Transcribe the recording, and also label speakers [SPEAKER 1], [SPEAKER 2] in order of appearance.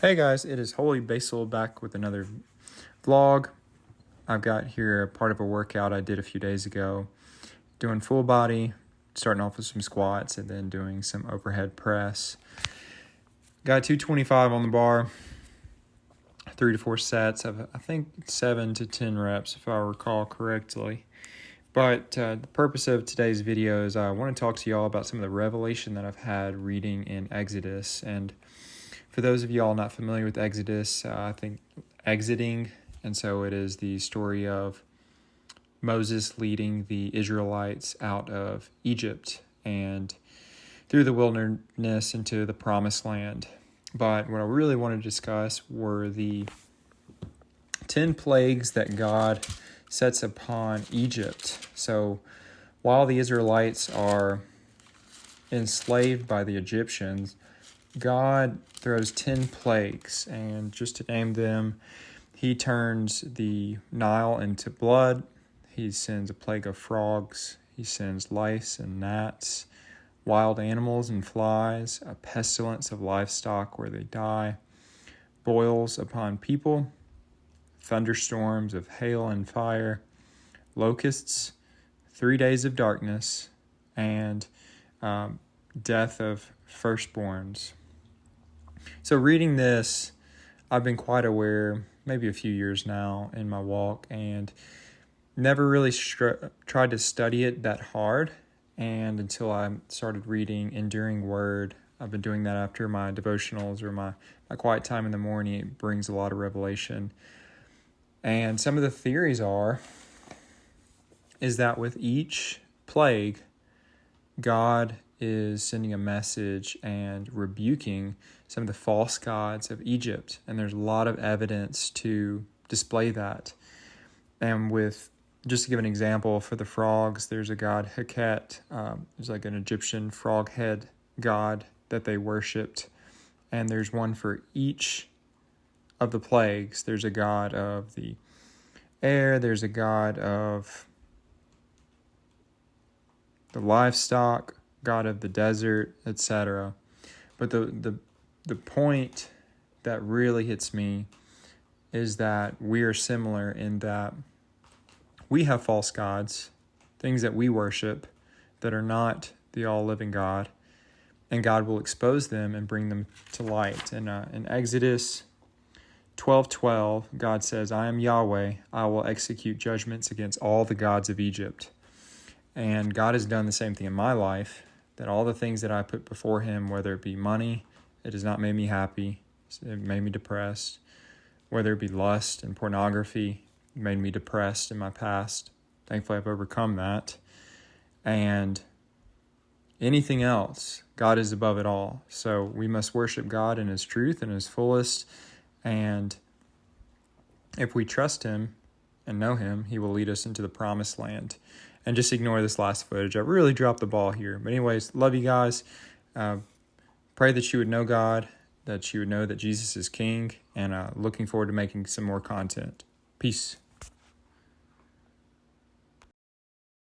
[SPEAKER 1] Hey guys, it is Holy Basil back with another vlog. I've got here a part of a workout I did a few days ago, doing full body, starting off with some squats and then doing some overhead press. Got 225 on the bar, 3 to 4 sets of I think 7 to 10 reps if I recall correctly. But the purpose of today's video is I want to talk to y'all about some of the revelation that I've had reading in Exodus. And for those of y'all not familiar with Exodus, I think exiting, and so it is the story of Moses leading the Israelites out of Egypt and through the wilderness into the promised land. But what I really want to discuss were the 10 plagues that God sets upon Egypt. So while the Israelites are enslaved by the Egyptians, God throws 10 plagues, and just to name them, he turns the Nile into blood, he sends a plague of frogs, he sends lice and gnats, wild animals and flies, a pestilence of livestock where they die, boils upon people, thunderstorms of hail and fire, locusts, 3 days of darkness, and death of firstborns. So reading this, I've been quite aware, maybe a few years now in my walk, and never really tried to study it that hard. And until I started reading Enduring Word, I've been doing that after my devotionals or my quiet time in the morning. It brings a lot of revelation. And some of the theories is that with each plague, God is sending a message and rebuking some of the false gods of Egypt. And there's a lot of evidence to display that. And just to give an example, for the frogs, there's a god Heket. There's like an Egyptian frog head god that they worshipped. And there's one for each of the plagues. There's a god of the air, there's a god of the livestock, god of the desert, etc. But the point that really hits me is that we are similar in that we have false gods, things that we worship that are not the all-living God, and God will expose them and bring them to light. And in Exodus 12:12, God says, "I am Yahweh, I will execute judgments against all the gods of Egypt." And God has done the same thing in my life, that all the things that I put before him, whether it be money, it has not made me happy, it made me depressed. Whether it be lust and pornography, it made me depressed in my past. Thankfully, I've overcome that. And anything else, God is above it all. So we must worship God in his truth and his fullest. And if we trust him and know him, he will lead us into the promised land. And just ignore this last footage. I really dropped the ball here. But anyways, love you guys. Pray that you would know God, that you would know that Jesus is King, and looking forward to making some more content. Peace.